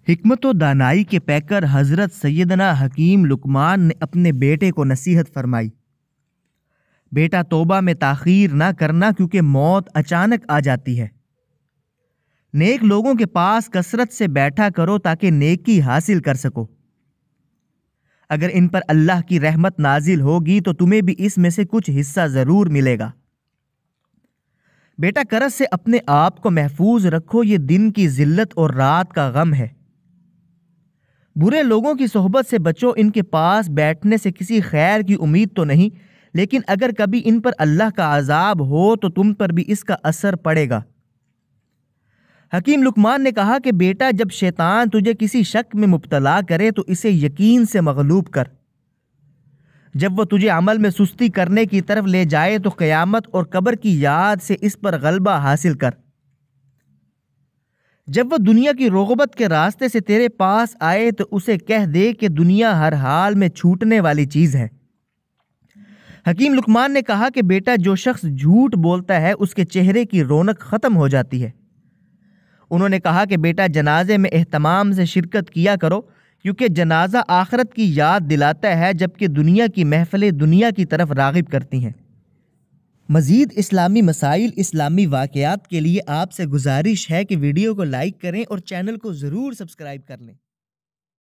حکمت و دانائی کے پیکر حضرت سیدنا حکیم لقمان نے اپنے بیٹے کو نصیحت فرمائی، بیٹا توبہ میں تاخیر نہ کرنا کیونکہ موت اچانک آ جاتی ہے۔ نیک لوگوں کے پاس کثرت سے بیٹھا کرو تاکہ نیکی حاصل کر سکو۔ اگر ان پر اللہ کی رحمت نازل ہوگی تو تمہیں بھی اس میں سے کچھ حصہ ضرور ملے گا۔ بیٹا کرس سے اپنے آپ کو محفوظ رکھو، یہ دن کی ذلت اور رات کا غم ہے۔ برے لوگوں کی صحبت سے بچو، ان کے پاس بیٹھنے سے کسی خیر کی امید تو نہیں، لیکن اگر کبھی ان پر اللہ کا عذاب ہو تو تم پر بھی اس کا اثر پڑے گا۔ حکیم لقمان نے کہا کہ بیٹا جب شیطان تجھے کسی شک میں مبتلا کرے تو اسے یقین سے مغلوب کر۔ جب وہ تجھے عمل میں سستی کرنے کی طرف لے جائے تو قیامت اور قبر کی یاد سے اس پر غلبہ حاصل کر۔ جب وہ دنیا کی رغبت کے راستے سے تیرے پاس آئے تو اسے کہہ دے کہ دنیا ہر حال میں چھوٹنے والی چیز ہے۔ حکیم لقمان نے کہا کہ بیٹا جو شخص جھوٹ بولتا ہے اس کے چہرے کی رونق ختم ہو جاتی ہے۔ انہوں نے کہا کہ بیٹا جنازے میں اہتمام سے شرکت کیا کرو، کیونکہ جنازہ آخرت کی یاد دلاتا ہے جبکہ دنیا کی محفلیں دنیا کی طرف راغب کرتی ہیں۔ مزید اسلامی مسائل، اسلامی واقعات کے لیے آپ سے گزارش ہے کہ ویڈیو کو لائک کریں اور چینل کو ضرور سبسکرائب کر لیں۔